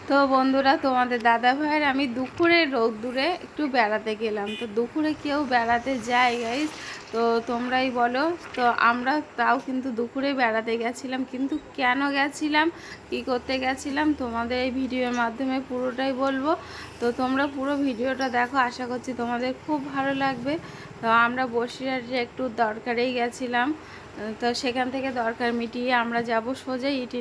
তো বন্ধুরা, তোমাদের দাদা ভাইয়ের আমি দুপুরে রোদ্দুরে একটু বেড়াতে গেলাম। তো দুপুরে কেউ বেড়াতে যায় গাইস? তো তোমরাই বলো। তো আমরা তাও কিন্তু দুপুরে বেড়াতে গেছিলাম, কিন্তু কেন গেছিলাম, কি করতে গেছিলাম, তোমাদের এই ভিডিওর মাধ্যমে পুরোটাই বলবো। তো তোমরা পুরো ভিডিওটা দেখো, আশা করছি তোমাদের খুব ভালো লাগবে। তো আমরা বসিরহাটে একটু দরকারেই গেছিলাম। তো সেখান থেকে দরকার মিটিয়ে আমরা যাব সোজা ইট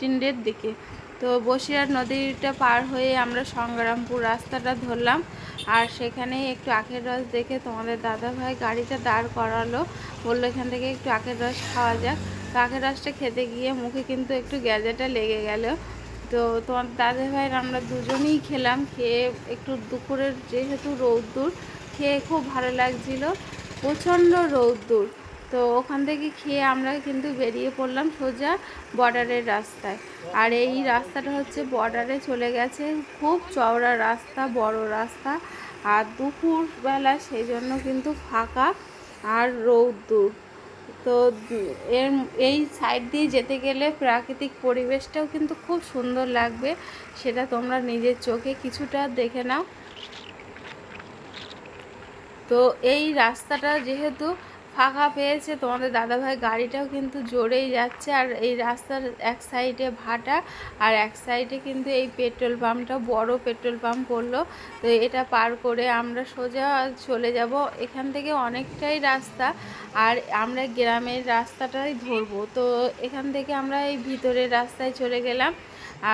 ইন্ডিয়ার দিকে। তো বসিরহাট নদীটা পার হয়ে আমরা সংগ্রামপুর রাস্তাটা ধরলাম, আর সেখানেই একটু আখের রস দেখে তোমাদের দাদাভাই গাড়িটা দাঁড় করালো, বললো এখান থেকে একটু আখের রস খাওয়া যাক। তো আখের রসটা খেতে গিয়ে মুখে কিন্তু একটু গ্যাজেটা লেগে গেল। তো তোমার দাদাভাইয়ের আমরা দুজনেই খেলাম, খেয়ে একটু দুপুরের যেহেতু রৌদ্দুর, খেয়ে খুব ভালো লাগছিল, প্রচণ্ড রৌদ্দুর। তো ওখান থেকে খেয়ে আমরা কিন্তু বেরিয়ে পড়লাম সোজা বর্ডারের রাস্তায়। আর এই রাস্তাটা হচ্ছে বর্ডারে চলে গেছে, খুব চওড়া রাস্তা, বড় রাস্তা, আর দুপুরবেলা সেই জন্য কিন্তু ফাঁকা আর রৌদ্দুর। তো এর এই সাইড দিয়ে যেতে গেলে প্রাকৃতিক পরিবেশটাও কিন্তু খুব সুন্দর লাগবে, সেটা তোমরা নিজের চোখে কিছুটা দেখে নাও। তো এই রাস্তাটা যেহেতু ফাঁকা পেয়েছে, তোমাদের দাদাভাই গাড়িটাও কিন্তু জোরেই যাচ্ছে, আর এই রাস্তার এক সাইডে ভাটা আর এক সাইডে কিন্তু এই পেট্রোল পাম্পটা, বড় পেট্রোল পাম্প পড়লো। তো এটা পার করে আমরা সোজা চলে যাব, এখান থেকে অনেকটাই রাস্তা, আর আমরা গ্রামের রাস্তাটাই ধরবো। তো এখান থেকে আমরা এই ভিতরের রাস্তায় চলে গেলাম,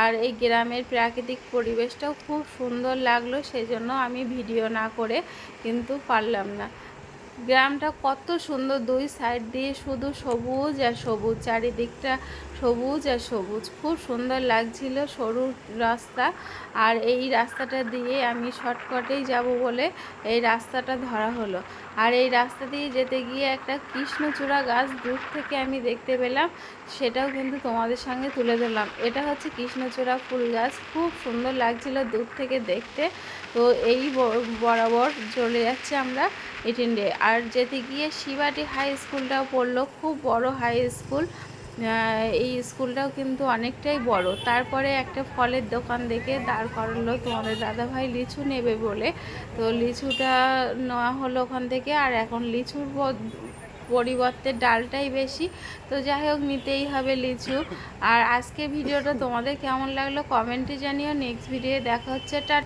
আর এই গ্রামের প্রাকৃতিক পরিবেশটাও খুব সুন্দর লাগলো, সেই জন্য আমি ভিডিও না করে কিন্তু পারলাম না। গ্রামটা কত সুন্দর, দুই সাইড দিয়ে শুধু সবুজ আর সবুজ, চারিদিকটা সবুজ আর সবুজ, খুব সুন্দর লাগছিল, সরু রাস্তা। আর এই রাস্তাটা দিয়ে আমি শর্টকাটেই যাব বলে এই রাস্তাটা ধরা হলো। আর এই রাস্তা দিয়ে যেতে গিয়ে একটা কৃষ্ণচূড়া গাছ দূর থেকে আমি দেখতে পেলাম, সেটাও কিন্তু তোমাদের সঙ্গে তুলে ধরলাম। এটা হচ্ছে কৃষ্ণচূড়া ফুল গাছ, খুব সুন্দর লাগছিল দূর থেকে দেখতে। তো এই বরাবর চলে যাচ্ছে আমরা ইট ইন্ডিয়া। আর যেতে গিয়ে শিবাটি হাই স্কুলটাও পড়লো, খুব বড় হাই স্কুল। এই স্কুলটাও কিন্তু অনেকটাই বড়। তারপরে একটা ফলের দোকান দেখে দাঁড় করালো তোমাদের দাদাভাই লিচু নেবে বলে। তো লিচুটা নেওয়া হলো ওখান থেকে, আর এখন লিচুর পরিবর্তে ডালটাই বেশি। তো যাই হোক, নিতেই হবে লিচু। আর আজকে ভিডিওটা তোমাদের কেমন লাগলো কমেন্টে জানিও। নেক্সট ভিডিও দেখা হচ্ছে। টাটা।